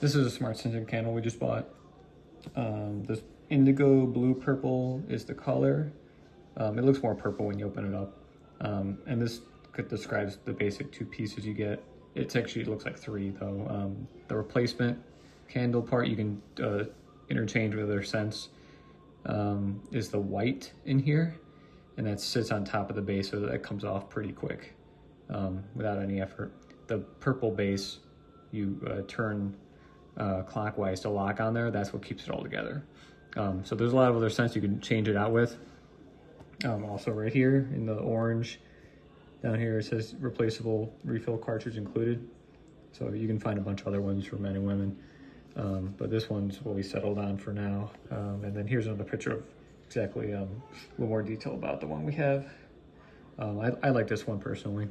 This is a smart scented candle we just bought. This indigo blue purple is the color. It looks more purple when you open it up. And this describes the basic 2 pieces you get. It looks like 3 though. The replacement candle part you can interchange with other scents is the white in here, and that sits on top of the base so that it comes off pretty quick without any effort. The purple base you turn clockwise to lock on there. That's what keeps it all together. So there's a lot of other scents you can change it out with. Also right here in the orange down here it says replaceable refill cartridge included, so you can find a bunch of other ones for men and women, but this one's what we settled on for now. And then here's another picture of exactly a little more detail about the one we have. I like this one personally.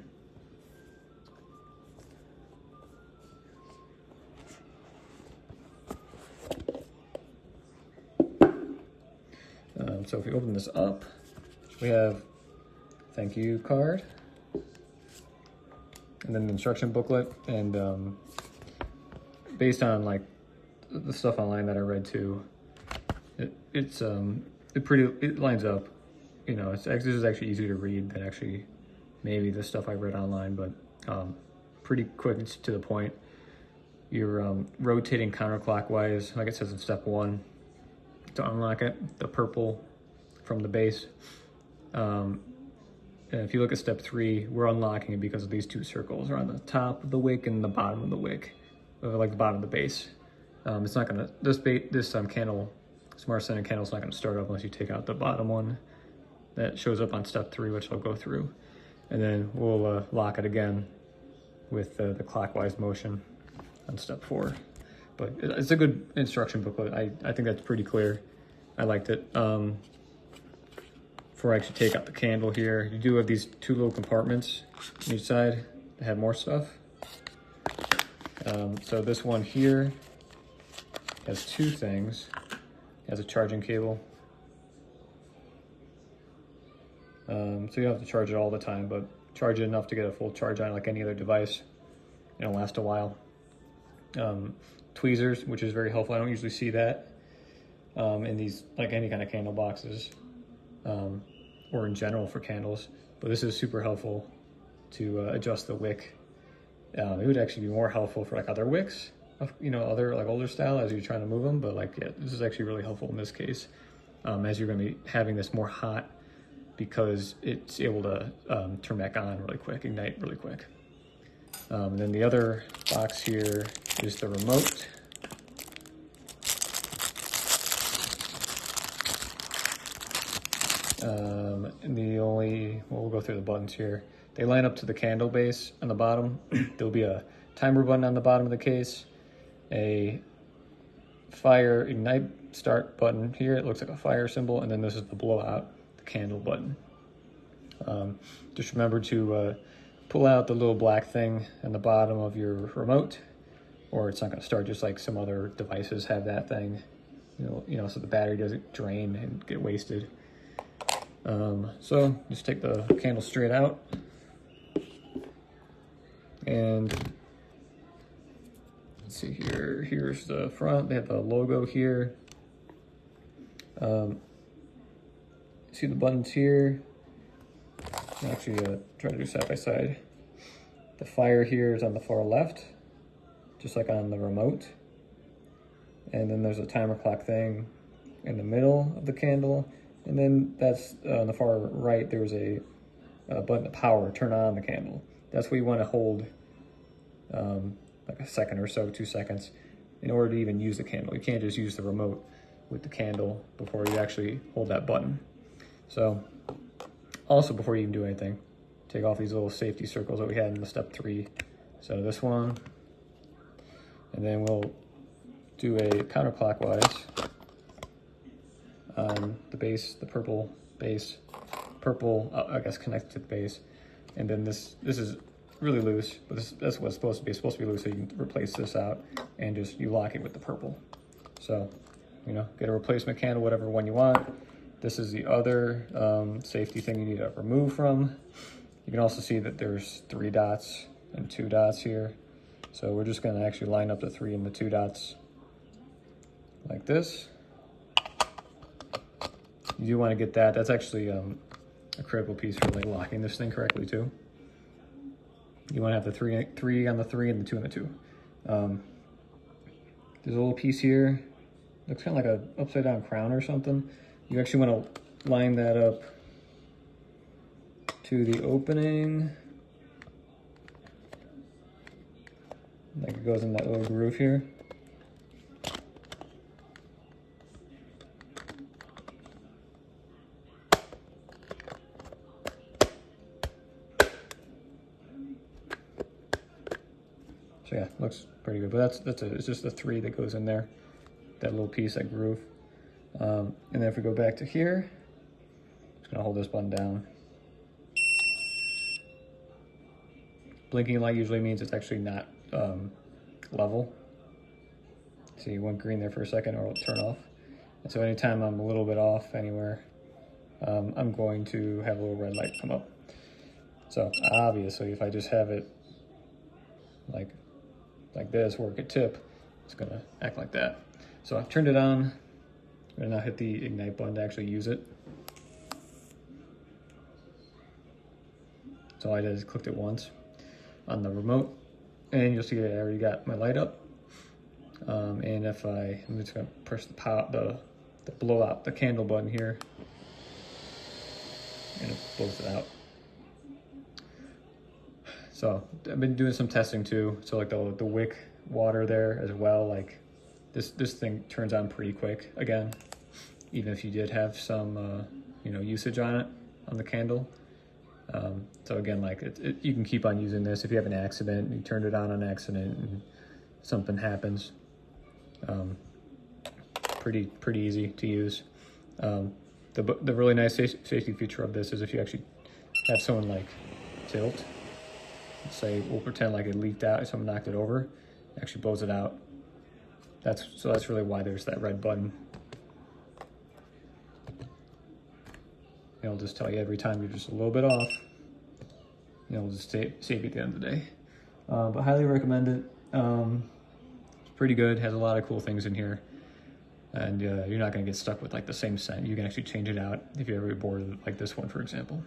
So if you open this up, we have thank you card, and then the instruction booklet, and based on like the stuff online that I read too, it lines up. You know, this is actually easier to read than actually maybe the stuff I read online, but pretty quick and to the point. You're rotating counterclockwise, like it says in step 1, to unlock it, the purple from the base. And if you look at step 3, we're unlocking it because of these 2 circles are on the top of the wick and the bottom of the wick, like the bottom of the base. It's not gonna, this candle, Smart Scented Candle, is not gonna start up unless you take out the bottom one that shows up on step 3, which I'll go through. And then we'll lock it again with the clockwise motion on step 4. But it's a good instruction booklet. I think that's pretty clear. I liked it. Before I actually take out the candle here, you do have these 2 little compartments on each side that have more stuff. So this one here has 2 things. It has a charging cable. So you don't have to charge it all the time, but charge it enough to get a full charge on it like any other device. It'll last a while. Tweezers, which is very helpful. I don't usually see that in these, like any kind of candle boxes, or in general for candles, but this is super helpful to adjust the wick. It would actually be more helpful for like other wicks, you know, other like older style as you're trying to move them, but like, yeah, this is actually really helpful in this case, as you're going to be having this more hot, because it's able to turn back on really quick, ignite really quick. And then the other box here is the remote. And we'll go through the buttons here. They line up to the candle base on the bottom. There'll be a timer button on the bottom of the case, a fire ignite start button here. It looks like a fire symbol, and then this is the blowout, the candle button. Just remember to pull out the little black thing on the bottom of your remote, or it's not going to start, just like some other devices have that thing, you know, so the battery doesn't drain and get wasted. So just take the candle straight out, and let's see here. Here's the front. They have the logo here. See the buttons here. I'll actually try to do side by side. The fire here is on the far left, just like on the remote. And then there's a timer clock thing in the middle of the candle. And then that's on the far right, there's a button to power, turn on the candle. That's where you want to hold like a second or so, 2 seconds, in order to even use the candle. You can't just use the remote with the candle before you actually hold that button. So also, before you even do anything, take off these little safety circles that we had in the step 3. So this one, and then we'll do a counterclockwise on the base, the purple base, I guess connected to the base. And then this is really loose, but that's what it's supposed to be. It's supposed to be loose, so you can replace this out and just you lock it with the purple. So, you know, get a replacement candle, whatever one you want. This is the other safety thing you need to remove from. You can also see that there's 3 dots and 2 dots here. So we're just gonna actually line up the 3 and the 2 dots like this. You do want to get that. That's actually a critical piece for like locking this thing correctly too. You want to have the three on the 3 and the 2 on the 2. There's a little piece here. Looks kind of like a upside down crown or something. You actually want to line that up to the opening. Like it goes in that little groove here. So yeah, looks pretty good. But it's just the 3 that goes in there, that little piece, that groove. And then if we go back to here, I'm just gonna hold this button down. Blinking light usually means it's actually not level. See, it went green there for a second, or it'll turn off. And so anytime I'm a little bit off anywhere, I'm going to have a little red light come up. So obviously, if I just have it like this, where it could tip, it's gonna act like that. So I've turned it on. I'm gonna now hit the ignite button to actually use it. So all I did is clicked it once on the remote, and you'll see that I already got my light up. And if I'm just gonna press the blow out the candle button here, and it blows it out. So I've been doing some testing too. So like the wick water there as well, like this thing turns on pretty quick again, even if you did have some usage on it, on the candle. So again, like you can keep on using this if you have an accident, you turned it on accident and something happens. Pretty easy to use. The really nice safety feature of this is if you actually have someone like tilt, say we'll pretend like it leaked out, if someone knocked it over, it actually blows it out. That's really why there's that red button. It'll just tell you every time you're just a little bit off. It'll just save you at the end of the day. But highly recommend it. It's pretty good. Has a lot of cool things in here, and you're not going to get stuck with like the same scent. You can actually change it out if you're ever bored of like this one, for example.